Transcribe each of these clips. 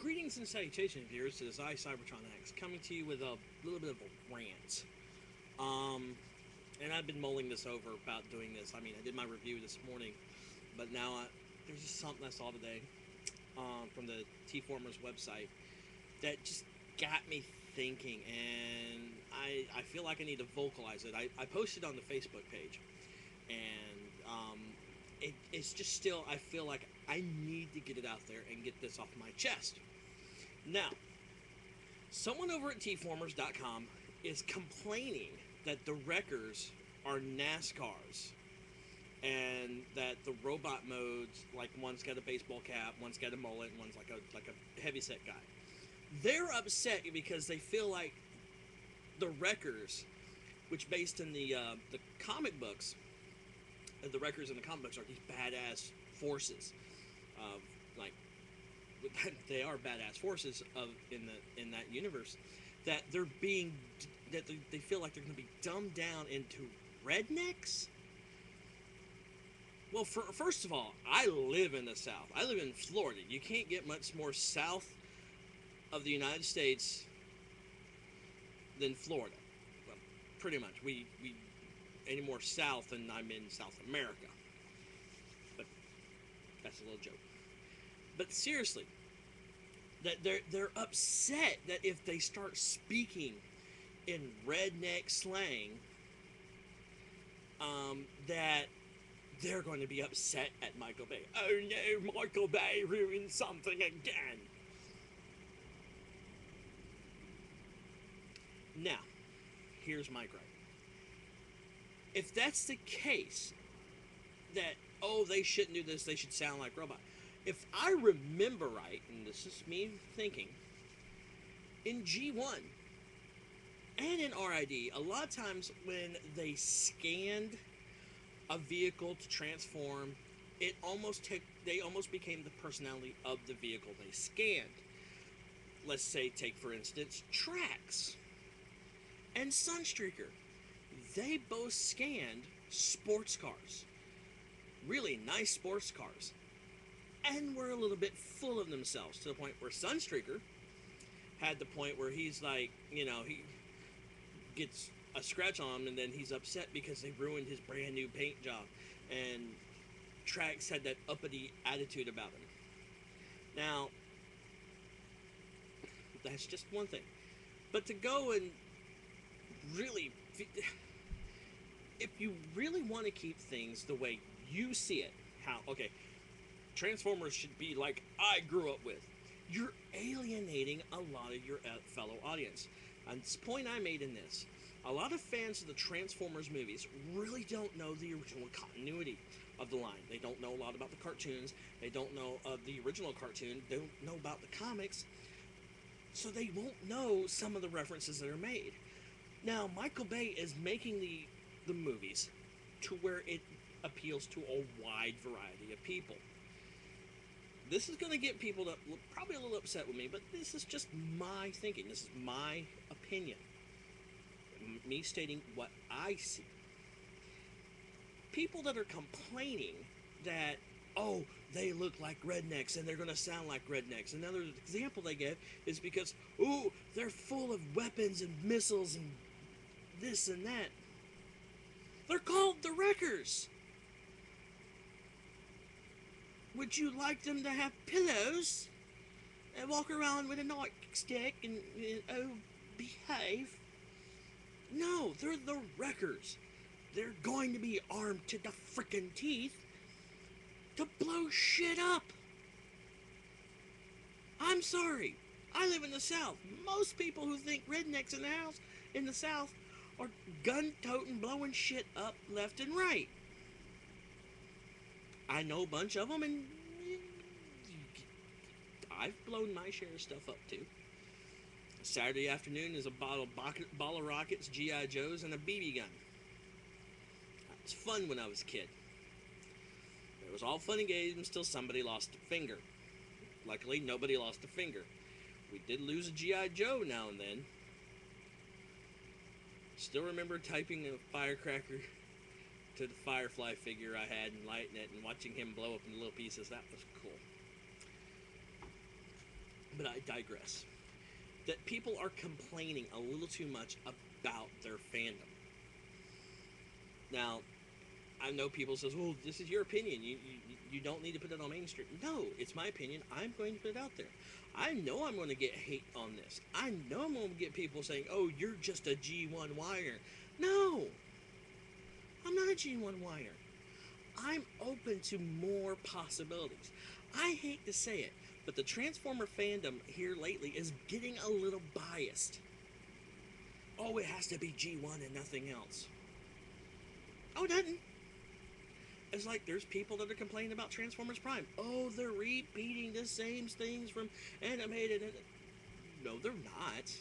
Greetings and salutations, viewers. This is I, Cybertron X, coming to you with a little bit of a rant. And I've been mulling this over about doing this. I mean, I did my review this morning, but now there's just something I saw today from the T-Formers website that just got me thinking, and I feel like I need to vocalize it. I posted on the Facebook page, and it's just still, I feel like I need to get it out there and get this off my chest. Now, someone over at tformers.com is complaining that the Wreckers are NASCARs, and that the robot modes, like one's got a baseball cap, one's got a mullet, and one's like a heavyset guy. They're upset because they feel like the Wreckers, which based in the comic books, the Wreckers in the comic books are these badass forces, like they are badass forces in that universe, that they're being they feel like they're going to be dumbed down into rednecks. Well, first of all, I live in the South. I live in Florida. You can't get much more south of the United States than Florida. Well, pretty much. We any more south than I'm in South America. But that's a little joke. But seriously, that they're upset that if they start speaking in redneck slang, that they're going to be upset at Michael Bay. Oh no, Michael Bay ruined something again. Now, here's my gripe. If that's the case, that, oh, they shouldn't do this, they should sound like robot. If I remember right, and this is me thinking, in G1 and in RID, a lot of times when they scanned a vehicle to transform, they almost became the personality of the vehicle they scanned. Let's say, take for instance, Trax and Sunstreaker. They both scanned sports cars, really nice sports cars, and were a little bit full of themselves, to the point where Sunstreaker had the point where he's like, he gets a scratch on him and then he's upset because they ruined his brand new paint job, and Trax had that uppity attitude about him. Now, that's just one thing, but to go and really, if you really want to keep things the way you see it, Transformers should be like I grew up with, you're alienating a lot of your fellow audience. And this point I made in this, a lot of fans of the Transformers movies really don't know the original continuity of the line. They don't know a lot about the cartoons. They don't know of the original cartoon. They don't know about the comics. So they won't know some of the references that are made. Now, Michael Bay is making the movies to where it appeals to a wide variety of people. This is going to get people probably a little upset with me, but this is just my thinking. This is my opinion. Me stating what I see. People that are complaining that, oh, they look like rednecks and they're going to sound like rednecks. Another example they give is because, ooh, they're full of weapons and missiles and this and that. They're called the Wreckers. Would you like them to have pillows and walk around with a nightstick and oh, behave? No, they're the Wreckers. They're going to be armed to the frickin' teeth to blow shit up. I'm sorry. I live in the South. Most people who think rednecks in the South are gun-toting, blowing shit up left and right. I know a bunch of them, and I've blown my share of stuff up too. Saturday afternoon is a ball of rockets, G.I. Joes, and a BB gun. It was fun when I was a kid. It was all fun and games until somebody lost a finger. Luckily, nobody lost a finger. We did lose a G.I. Joe now and then. Still remember typing a firecracker to the Firefly figure I had and lighting it and watching him blow up in little pieces. That was cool. But I digress. That people are complaining a little too much about their fandom. Now, I know people says, "Well, this is your opinion. You don't need to put it on mainstream." No, it's my opinion. I'm going to put it out there. I know I'm going to get hate on this. I know I'm going to get people saying, "Oh, you're just a G1 whiner." No, I'm not a G1 whiner. I'm open to more possibilities. I hate to say it, but the Transformer fandom here lately is getting a little biased. Oh, it has to be G1 and nothing else. Oh, it doesn't. It's like there's people that are complaining about Transformers Prime. Oh, they're repeating the same things from animated. No, they're not.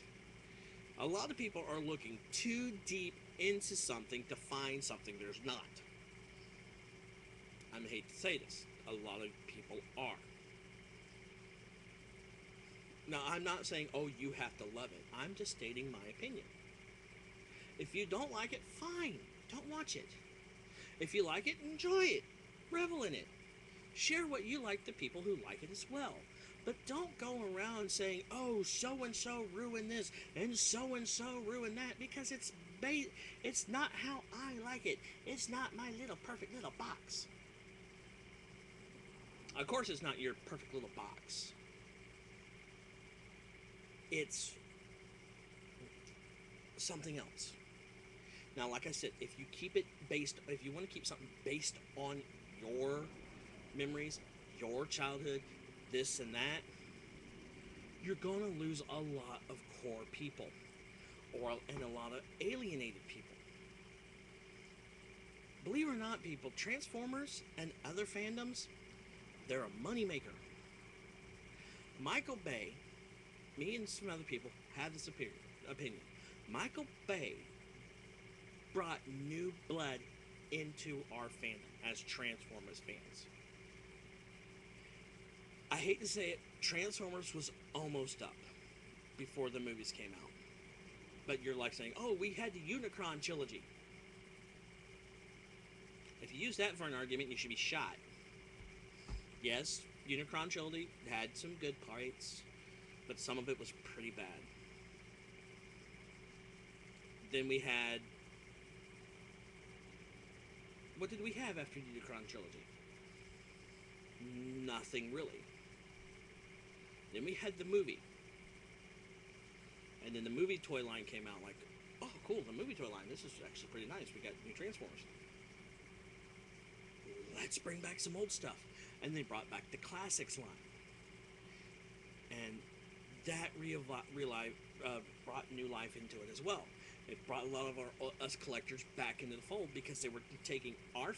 A lot of people are looking too deep into something to find something there's not. I hate to say this. A lot of people are. Now, I'm not saying, oh, you have to love it. I'm just stating my opinion. If you don't like it, fine. Don't watch it. If you like it, enjoy it. Revel in it. Share what you like to people who like it as well. But don't go around saying, oh, so-and-so ruined this and so-and-so ruined that, because it's not how I like it. It's not my little perfect little box. Of course it's not your perfect little box. It's something else. Now, like I said, if you want to keep something based on your memories, your childhood, this and that, you're going to lose a lot of core people, and a lot of alienated people. Believe it or not, people, Transformers and other fandoms, they're a moneymaker. Michael Bay, me and some other people have this opinion. Michael Bay brought new blood into our fandom as Transformers fans. I hate to say it, Transformers was almost up before the movies came out. But you're like saying, oh, we had the Unicron trilogy. If you use that for an argument, you should be shot. Yes, Unicron trilogy had some good parts, but some of it was pretty bad. Then we had... What did we have after the Unicron trilogy? Nothing really. Then we had the movie. And then the movie toy line came out like, oh, cool, the movie toy line. This is actually pretty nice. We got new Transformers. Let's bring back some old stuff. And they brought back the Classics line. And that brought new life into it as well. It brought a lot of us collectors back into the fold because they were taking our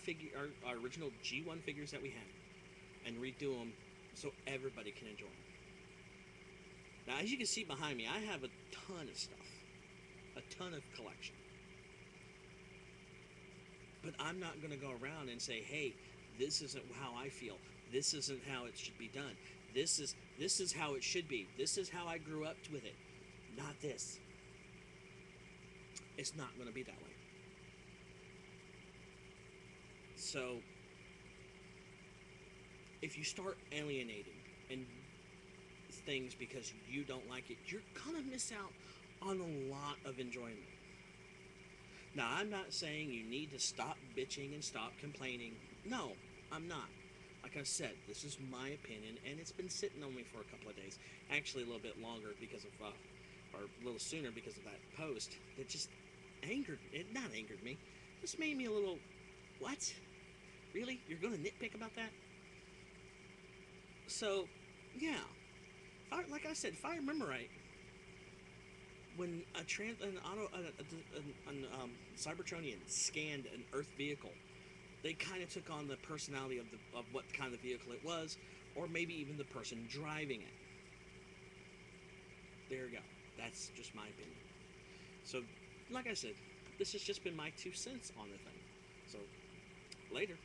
original G1 figures that we had and redo them so everybody can enjoy them. Now, as you can see behind me, I have a ton of stuff. A ton of collection. But I'm not going to go around and say, hey, this isn't how I feel. This isn't how it should be done. This is how it should be. This is how I grew up with it. Not this. It's not going to be that way. So, if you start alienating and things because you don't like it, you're gonna miss out on a lot of enjoyment. Now, I'm not saying you need to stop bitching and stop complaining. No, I'm not. Like I said, this is my opinion, and it's been sitting on me for a couple of days. Actually, a little bit longer because of, or a little sooner because of that post. It just not angered me. Just made me a little, what? Really? You're gonna nitpick about that? So, yeah. Like I said, if I remember right, when a Cybertronian scanned an Earth vehicle, they kind of took on the personality of what kind of vehicle it was, or maybe even the person driving it. There you go. That's just my opinion. So, like I said, this has just been my 2 cents on the thing. So, later.